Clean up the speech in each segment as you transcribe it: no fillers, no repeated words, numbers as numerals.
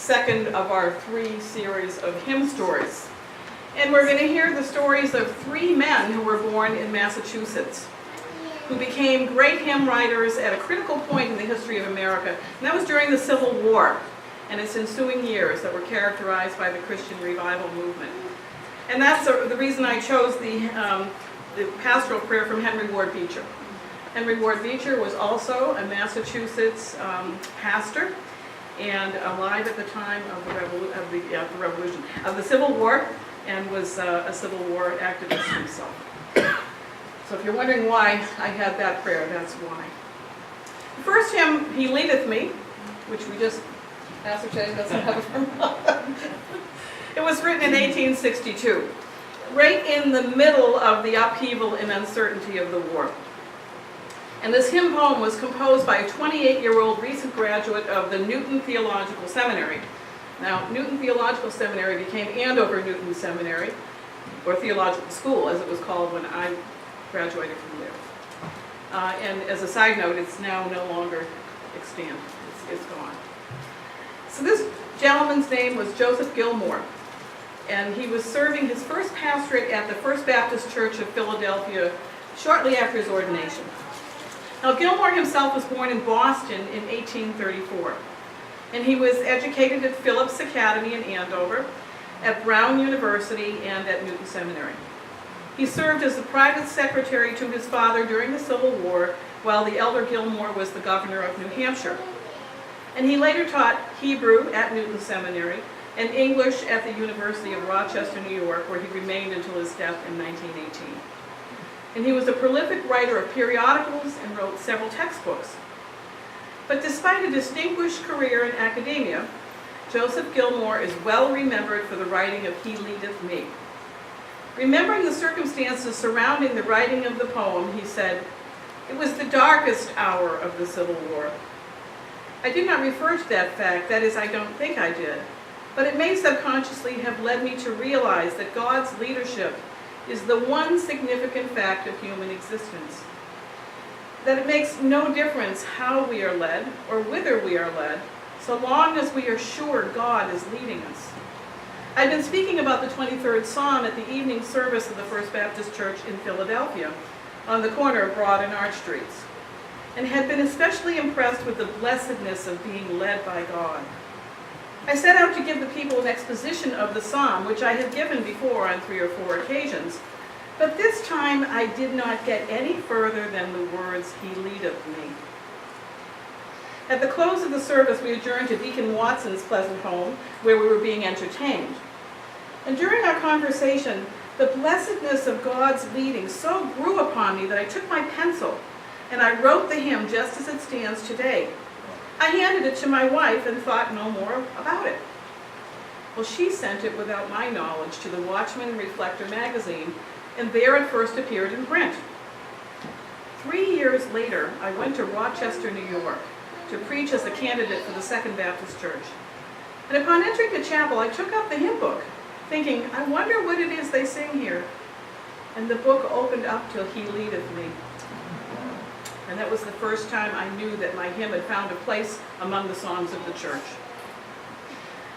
second of our 3 series of hymn stories. And we're going to hear the stories of 3 men who were born in Massachusetts, who became great hymn writers at a critical point in the history of America. And that was during the Civil War and its ensuing years that were characterized by the Christian revival movement. And that's the reason I chose the pastoral prayer from Henry Ward Beecher. Henry Ward Beecher was also a Massachusetts pastor and alive at the time of the Civil War, and was a Civil War activist himself. So if you're wondering why I had that prayer, that's why. The first hymn, He Leadeth Me, which we just ascertained doesn't have a firm. It was written in 1862, right in the middle of the upheaval and uncertainty of the war. And this hymn poem was composed by a 28-year-old recent graduate of the Newton Theological Seminary. Now, Newton Theological Seminary became Andover Newton Seminary, or Theological School, as it was called when I graduated from there. And as a side note, it's now no longer extant. It's gone. So this gentleman's name was Joseph Gilmore, and he was serving his first pastorate at the First Baptist Church of Philadelphia shortly after his ordination. Now, Gilmore himself was born in Boston in 1834, and he was educated at Phillips Academy in Andover, at Brown University, and at Newton Seminary. He served as the private secretary to his father during the Civil War, while the elder Gilmore was the governor of New Hampshire. And he later taught Hebrew at Newton Seminary and English at the University of Rochester, New York, where he remained until his death in 1918. And he was a prolific writer of periodicals and wrote several textbooks. But despite a distinguished career in academia, Joseph Gilmore is well remembered for the writing of He Leadeth Me. Remembering the circumstances surrounding the writing of the poem, he said, "It was the darkest hour of the Civil War. I did not refer to that fact, that is, I don't think I did, but it may subconsciously have led me to realize that God's leadership is the one significant fact of human existence. That it makes no difference how we are led or whither we are led, so long as we are sure God is leading us." I've been speaking about the 23rd Psalm at the evening service of the First Baptist Church in Philadelphia, on the corner of Broad and Arch Streets, and had been especially impressed with the blessedness of being led by God. I set out to give the people an exposition of the psalm, which I had given before on 3 or 4 occasions, but this time I did not get any further than the words, "He leadeth me." At the close of the service, we adjourned to Deacon Watson's pleasant home, where we were being entertained. And during our conversation, the blessedness of God's leading so grew upon me that I took my pencil and I wrote the hymn just as it stands today. I handed it to my wife and thought no more about it. Well, she sent it without my knowledge to the Watchman Reflector magazine, and there it first appeared in print. 3 years later, I went to Rochester, New York, to preach as a candidate for the Second Baptist Church. And upon entering the chapel, I took up the hymn book, thinking, I wonder what it is they sing here. And the book opened up till He Leadeth Me. And that was the first time I knew that my hymn had found a place among the songs of the church.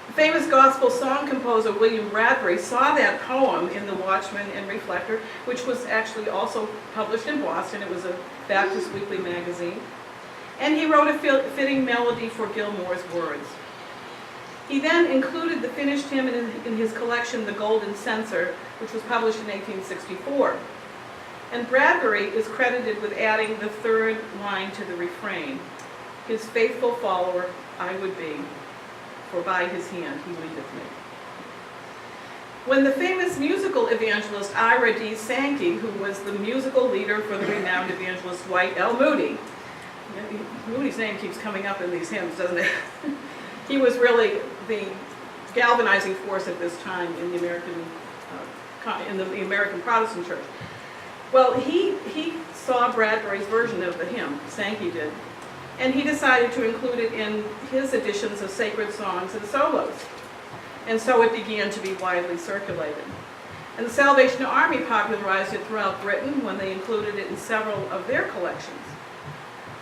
The famous gospel song composer William Bradbury saw that poem in the Watchman and Reflector, which was actually also published in Boston. It was a Baptist weekly magazine. And he wrote a fitting melody for Gilmore's words. He then included the finished hymn in his collection, The Golden Censer, which was published in 1864. And Bradbury is credited with adding the 3rd line to the refrain, "His faithful follower I would be, for by his hand he leadeth me." When the famous musical evangelist Ira D. Sankey, who was the musical leader for the renowned evangelist Dwight L. Moody, Moody's name keeps coming up in these hymns, doesn't it? He was really the galvanizing force at this time in the American Protestant church. Well, he saw Bradbury's version of the hymn, Sankey did, and he decided to include it in his editions of sacred songs and solos. And so it began to be widely circulated. And the Salvation Army popularized it throughout Britain when they included it in several of their collections.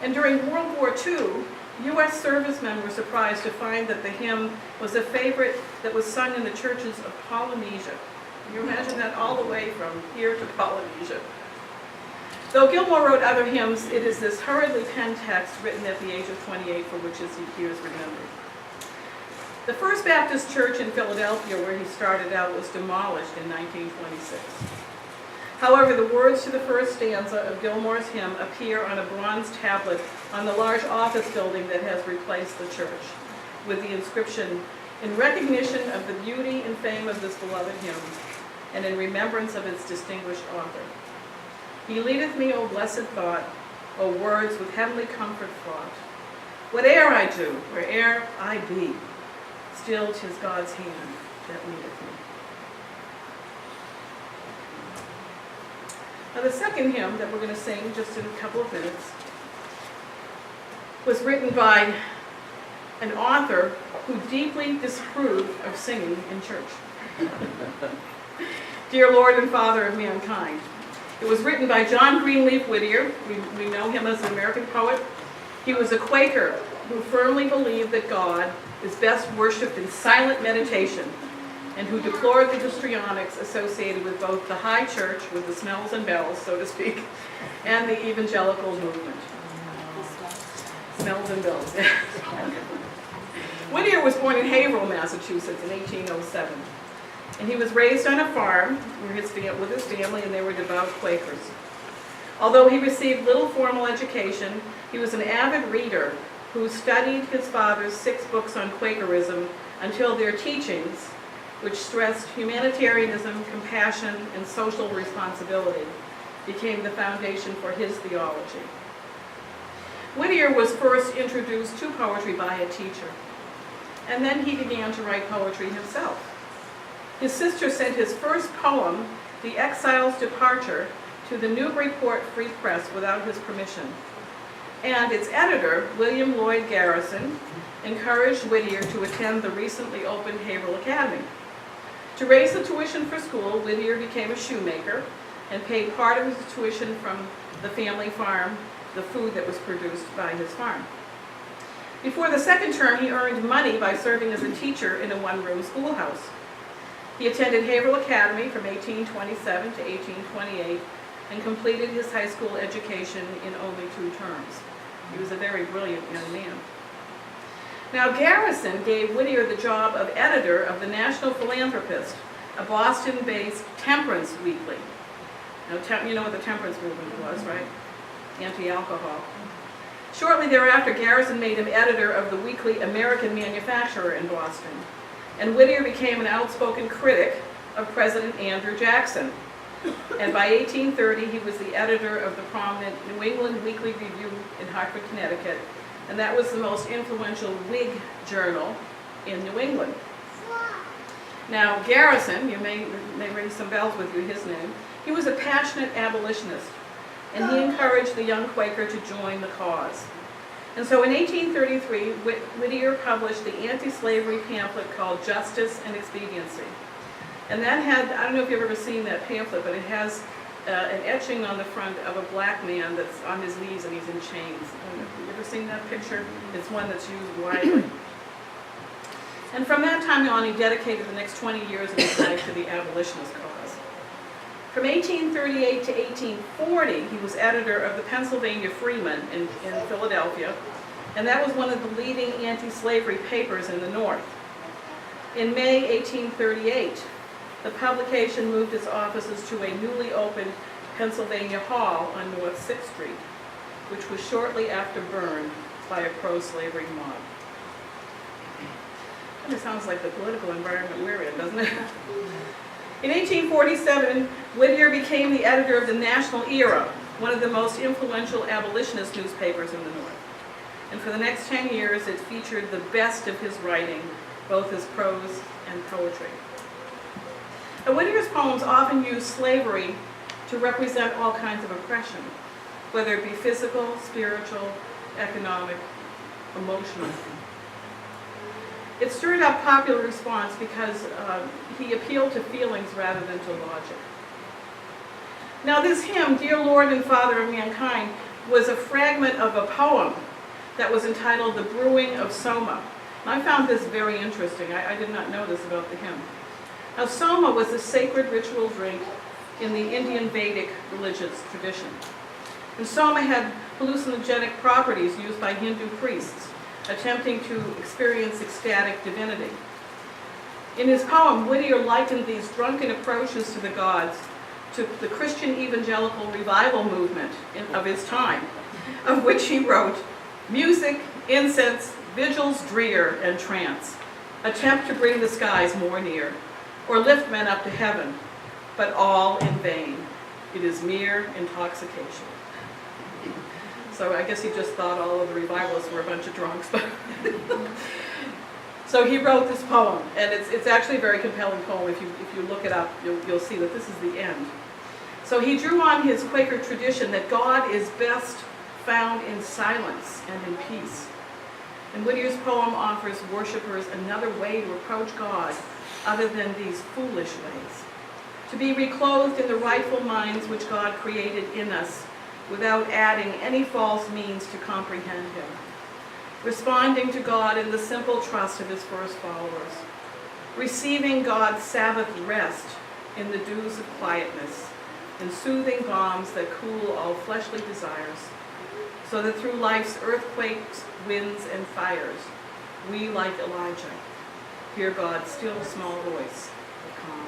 And during World War II, U.S. servicemen were surprised to find that the hymn was a favorite that was sung in the churches of Polynesia. Can you imagine that, all the way from here to Polynesia? Though Gilmore wrote other hymns, it is this hurriedly penned text written at the age of 28 for which he is remembered. The First Baptist Church in Philadelphia, where he started out, was demolished in 1926. However, the words to the first stanza of Gilmore's hymn appear on a bronze tablet on the large office building that has replaced the church, with the inscription, "In recognition of the beauty and fame of this beloved hymn, and in remembrance of its distinguished author. He leadeth me, O blessed thought, O words with heavenly comfort fraught. Whate'er I do, where'er I be, still 'tis God's hand that leadeth me." Now the second hymn that we're going to sing just in a couple of minutes was written by an author who deeply disapproved of singing in church. Dear Lord and Father of Mankind. It was written by John Greenleaf Whittier. We know him as an American poet. He was a Quaker who firmly believed that God is best worshipped in silent meditation, and who deplored the histrionics associated with both the high church, with the smells and bells, so to speak, and the evangelical movement. Smells and bells, yeah. Whittier was born in Haverhill, Massachusetts in 1807. And he was raised on a farm with his family, and they were devout Quakers. Although he received little formal education, he was an avid reader who studied his father's 6 books on Quakerism until their teachings, which stressed humanitarianism, compassion, and social responsibility, became the foundation for his theology. Whittier was first introduced to poetry by a teacher, and then he began to write poetry himself. His sister sent his first poem, The Exile's Departure, to the Newburyport Free Press without his permission. And its editor, William Lloyd Garrison, encouraged Whittier to attend the recently opened Haverhill Academy. To raise the tuition for school, Whittier became a shoemaker and paid part of his tuition from the family farm, the food that was produced by his farm. Before the second term, he earned money by serving as a teacher in a one-room schoolhouse. He attended Haverhill Academy from 1827 to 1828 and completed his high school education in only 2 terms. He was a very brilliant young man. Now, Garrison gave Whittier the job of editor of the National Philanthropist, a Boston-based temperance weekly. Now, you know what the temperance movement was, right? Anti-alcohol. Shortly thereafter, Garrison made him editor of the weekly American Manufacturer in Boston, and Whittier became an outspoken critic of President Andrew Jackson. And by 1830, he was the editor of the prominent New England Weekly Review in Hartford, Connecticut, and that was the most influential Whig journal in New England. Now, Garrison, you may ring some bells with you, his name, he was a passionate abolitionist, and he encouraged the young Quaker to join the cause. And so in 1833, Whittier published the anti-slavery pamphlet called Justice and Expediency. And that had, I don't know if you've ever seen that pamphlet, but it has an etching on the front of a black man that's on his knees and he's in chains. Have you ever seen that picture? It's one that's used widely. And from that time on, he dedicated the next 20 years of his life to the abolitionist cause. From 1838 to 1840, he was editor of the Pennsylvania Freeman in Philadelphia, and that was one of the leading anti-slavery papers in the North. In May 1838, the publication moved its offices to a newly opened Pennsylvania Hall on North 6th Street, which was shortly after burned by a pro-slavery mob. Kind of sounds like the political environment we're in, doesn't it? In 1847, Whittier became the editor of the National Era, one of the most influential abolitionist newspapers in the North. And for the next 10 years, it featured the best of his writing, both his prose and poetry. Now, Whittier's poems often use slavery to represent all kinds of oppression, whether it be physical, spiritual, economic, emotional. It stirred up popular response because he appealed to feelings rather than to logic. Now this hymn, Dear Lord and Father of Mankind, was a fragment of a poem that was entitled The Brewing of Soma. And I found this very interesting. I did not know this about the hymn. Now, Soma was a sacred ritual drink in the Indian Vedic religious tradition. And Soma had hallucinogenic properties used by Hindu priests attempting to experience ecstatic divinity. In his poem, Whittier likened these drunken approaches to the gods to the Christian evangelical revival movement of his time, of which he wrote, "Music, incense, vigils drear and trance, attempt to bring the skies more near, or lift men up to heaven, but all in vain. It is mere intoxication." So I guess he just thought all of the revivalists were a bunch of drunks. But so he wrote this poem, and it's actually a very compelling poem. If you look it up, you'll see that this is the end. So he drew on his Quaker tradition that God is best found in silence and in peace. And Whittier's poem offers worshipers another way to approach God other than these foolish ways. To be reclothed in the rightful minds which God created in us without adding any false means to comprehend him. Responding to God in the simple trust of his first followers. Receiving God's Sabbath rest in the dews of quietness, in soothing balms that cool all fleshly desires, so that through life's earthquakes, winds, and fires, we, like Elijah, hear God's still small voice of calm.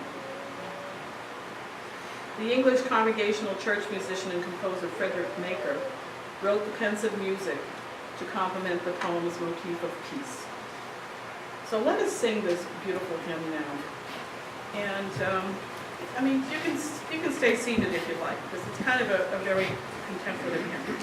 The English Congregational church musician and composer Frederick Maker wrote the pensive music to complement the poem's motif of peace. So let us sing this beautiful hymn now. And I mean, you can stay seated if you like, because it's kind of a very contemplative hymn.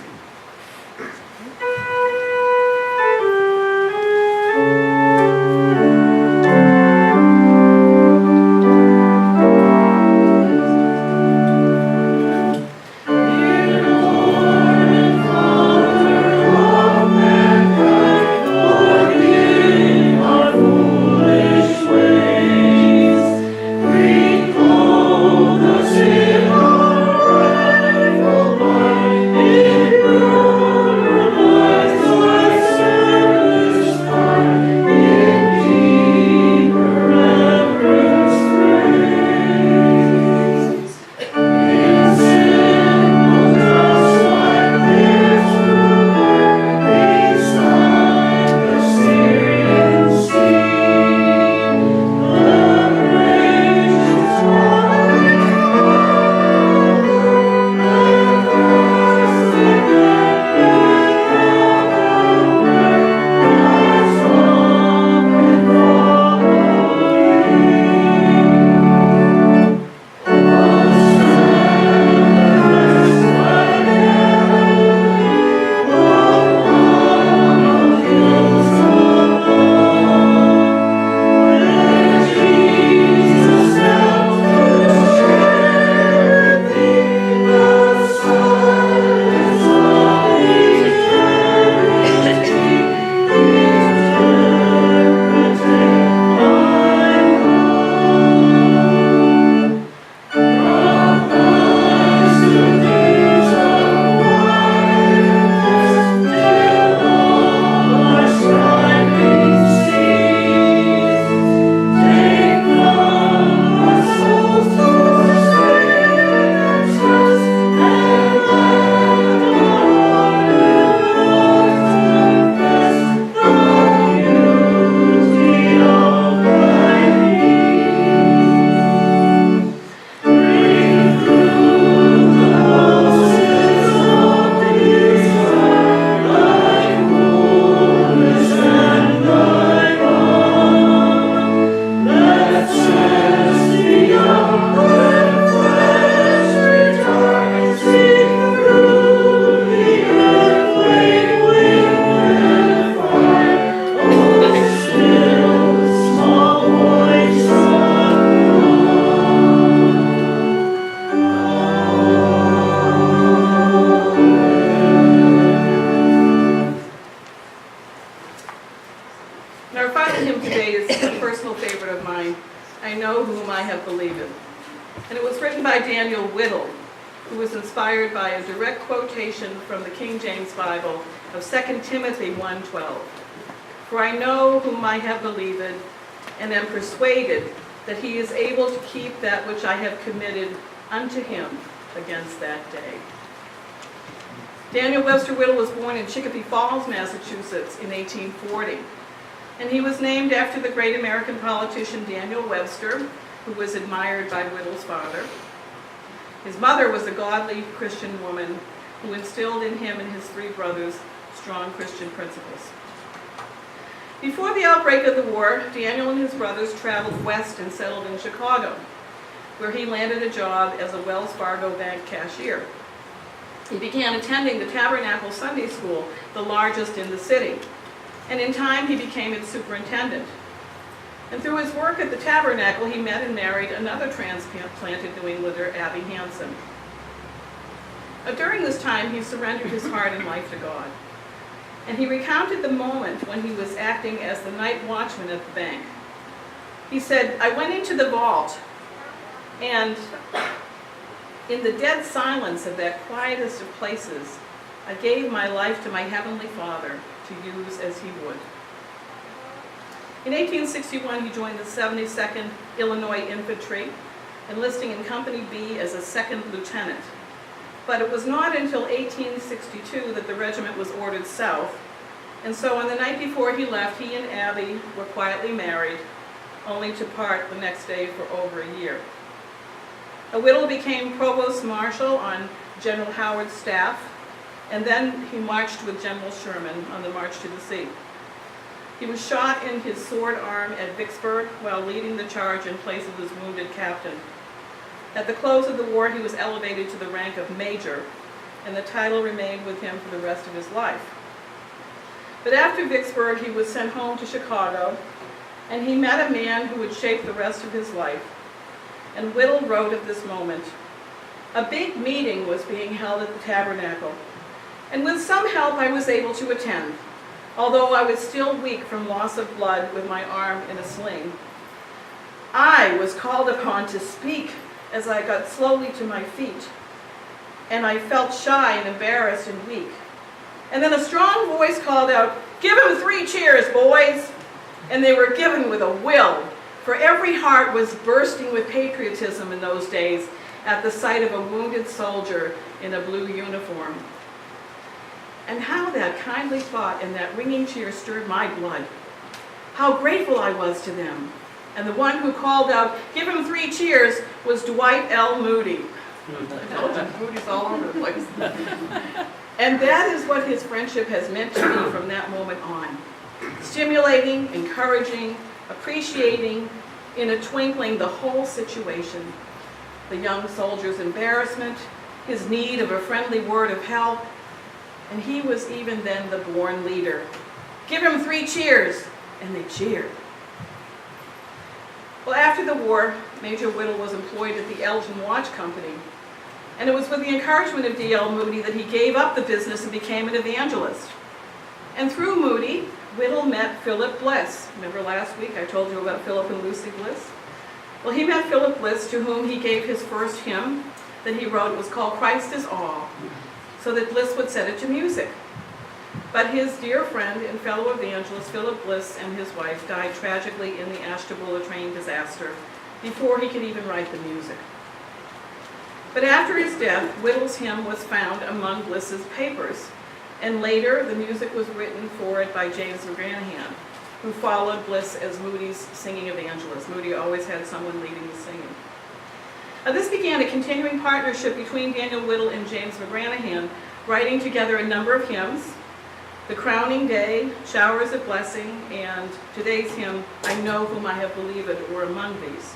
who was inspired by a direct quotation from the King James Bible of 2 Timothy 1:12. For I know whom I have believed, and am persuaded that he is able to keep that which I have committed unto him against that day. Daniel Webster Whittle was born in Chicopee Falls, Massachusetts in 1840. And he was named after the great American politician Daniel Webster, who was admired by Whittle's father. His mother was a godly Christian woman who instilled in him and his three brothers strong Christian principles. Before the outbreak of the war, Daniel and his brothers traveled west and settled in Chicago, where he landed a job as a Wells Fargo bank cashier. He began attending the Tabernacle Sunday School, the largest in the city, and in time he became its superintendent. And through his work at the Tabernacle, he met and married another transplanted New Englander, Abby Hansen. During this time, he surrendered his heart and life to God. And he recounted the moment when he was acting as the night watchman at the bank. He said, I went into the vault, and in the dead silence of that quietest of places, I gave my life to my Heavenly Father to use as he would. In 1861, he joined the 72nd Illinois Infantry, enlisting in Company B as a second lieutenant. But it was not until 1862 that the regiment was ordered south, and so on the night before he left, he and Abby were quietly married, only to part the next day for over a year. Whittle became provost marshal on General Howard's staff, and then he marched with General Sherman on the March to the Sea. He was shot in his sword arm at Vicksburg while leading the charge in place of his wounded captain. At the close of the war, he was elevated to the rank of major, and the title remained with him for the rest of his life. But after Vicksburg, he was sent home to Chicago, and he met a man who would shape the rest of his life. And Whittle wrote of this moment, a big meeting was being held at the Tabernacle, and with some help I was able to attend, although I was still weak from loss of blood with my arm in a sling. I was called upon to speak as I got slowly to my feet, and I felt shy and embarrassed and weak. And then a strong voice called out, give him 3 cheers, boys! And they were given with a will, for every heart was bursting with patriotism in those days at the sight of a wounded soldier in a blue uniform. And how that kindly thought and that ringing cheer stirred my blood. How grateful I was to them. And the one who called out, give him 3 cheers, was Dwight L. Moody. I told you, Moody's all over the place. And that is what his friendship has meant to me from that moment on. Stimulating, encouraging, appreciating, in a twinkling, the whole situation. The young soldier's embarrassment, his need of a friendly word of help, and he was even then the born leader. Give him 3 cheers, and they cheered. Well, after the war, Major Whittle was employed at the Elgin Watch Company, and it was with the encouragement of D.L. Moody that he gave up the business and became an evangelist. And through Moody, Whittle met Philip Bliss. Remember last week I told you about Philip and Lucy Bliss? Well, he met Philip Bliss, to whom he gave his first hymn that he wrote. It was called Christ is All, so that Bliss would set it to music. But his dear friend and fellow evangelist, Philip Bliss, and his wife died tragically in the Ashtabula train disaster before he could even write the music. But after his death, Whittle's hymn was found among Bliss's papers, and later the music was written for it by James McGranahan, who followed Bliss as Moody's singing evangelist. Moody always had someone leading the singing. This began a continuing partnership between Daniel Whittle and James McGranahan, writing together a number of hymns. The Crowning Day, Showers of Blessing, and today's hymn, I Know Whom I Have Believed, were among these.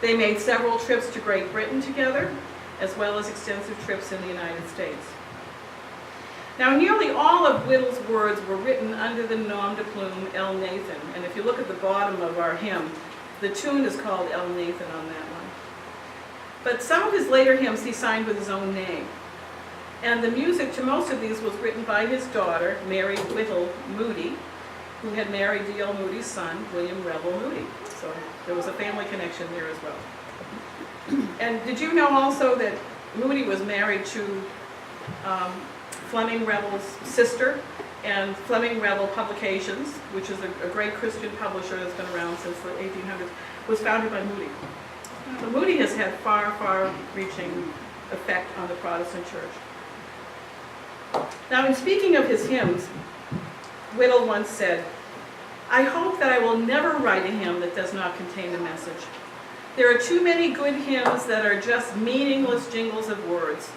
They made several trips to Great Britain together, as well as extensive trips in the United States. Now, nearly all of Whittle's words were written under the nom de plume El Nathan, and if you look at the bottom of our hymn, the tune is called El Nathan on that one. But some of his later hymns he signed with his own name. And the music to most of these was written by his daughter, Mary Whittle Moody, who had married D.L. Moody's son, William Rebel Moody. So there was a family connection there as well. And did you know also that Moody was married to Fleming Revell's sister, and Fleming Revell Publications, which is a great Christian publisher that's been around since the 1800s, was founded by Moody. So Moody has had far-reaching effect on the Protestant church. Now, in speaking of his hymns, Whittle once said, "I hope that I will never write a hymn that does not contain a message. There are too many good hymns that are just meaningless jingles of words.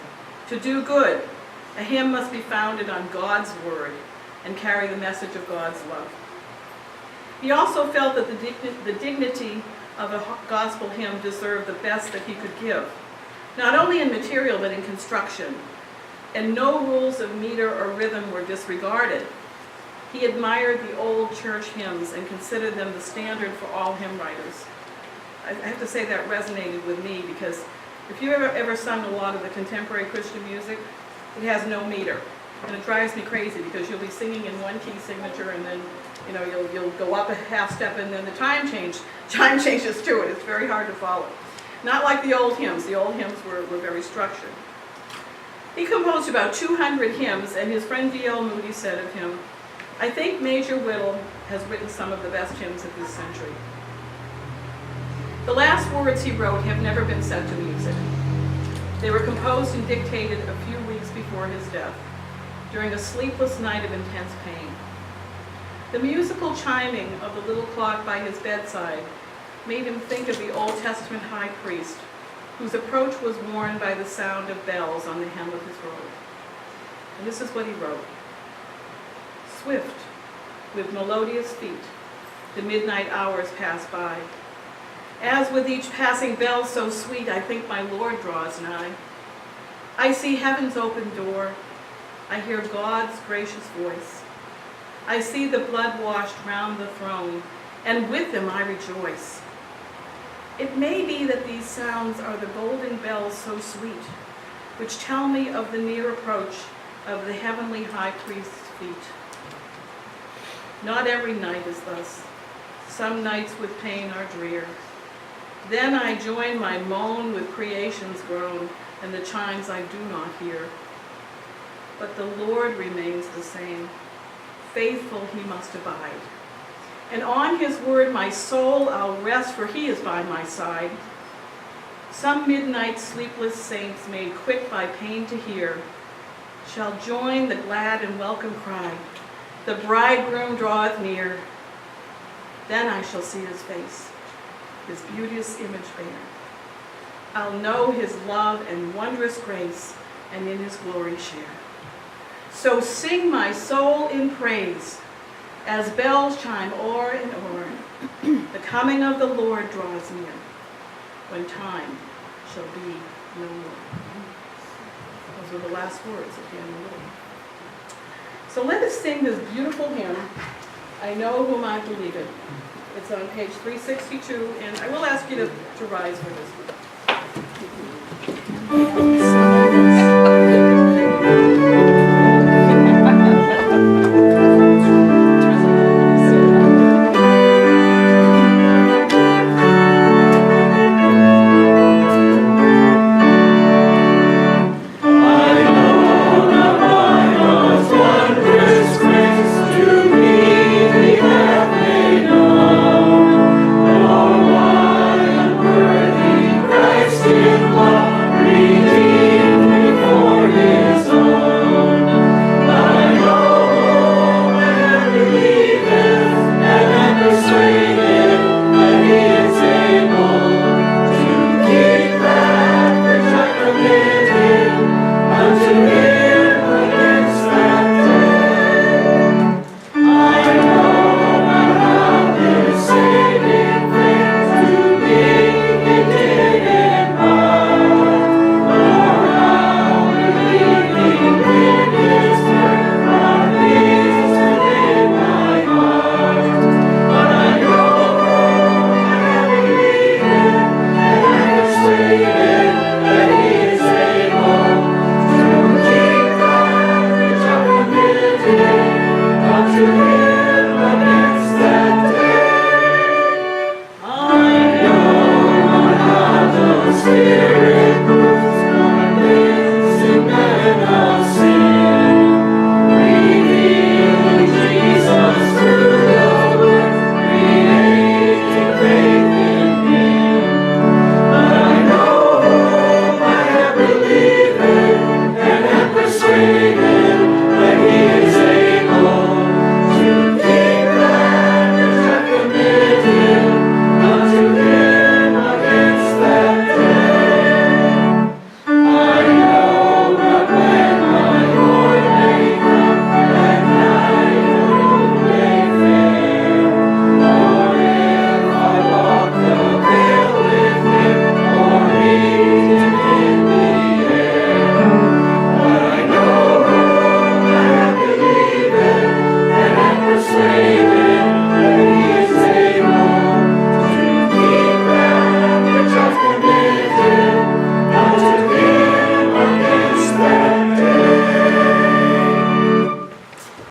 To do good, a hymn must be founded on God's word and carry the message of God's love." He also felt that the dignity of a gospel hymn deserved the best that he could give, not only in material but in construction, and no rules of meter or rhythm were disregarded. He admired the old church hymns and considered them the standard for all hymn writers. I have to say that resonated with me, because if you've ever sung a lot of the contemporary Christian music, it has no meter. And it drives me crazy, because you'll be singing in one key signature, and then you'll go up a half step, and then the time changes to it. It's very hard to follow. Not like the old hymns. The old hymns were very structured. He composed about 200 hymns, and his friend D.L. Moody said of him, "I think Major Whittle has written some of the best hymns of this century." The last words he wrote have never been set to music. They were composed and dictated a few weeks before his death, during a sleepless night of intense pain. The musical chiming of the little clock by his bedside made him think of the Old Testament high priest, whose approach was warned by the sound of bells on the hem of his robe. And this is what he wrote: "Swift, with melodious feet, the midnight hours pass by. As with each passing bell so sweet, I think my Lord draws nigh. I see heaven's open door. I hear God's gracious voice. I see the blood washed round the throne, and with them I rejoice. It may be that these sounds are the golden bells so sweet, which tell me of the near approach of the heavenly high priest's feet. Not every night is thus. Some nights with pain are drear. Then I join my moan with creation's groan, and the chimes I do not hear. But the Lord remains the same. Faithful he must abide. And on his word my soul I'll rest, for he is by my side. Some midnight sleepless saints, made quick by pain to hear, shall join the glad and welcome cry, the bridegroom draweth near. Then I shall see his face, his beauteous image bear. I'll know his love and wondrous grace, and in his glory share. So sing my soul in praise, as bells chime o'er and o'er. The coming of the Lord draws near, when time shall be no more." Those were the last words of Daniel Whittle. So let us sing this beautiful hymn, "I Know Whom I Believe In." It's on page 362, and I will ask you to rise for this one.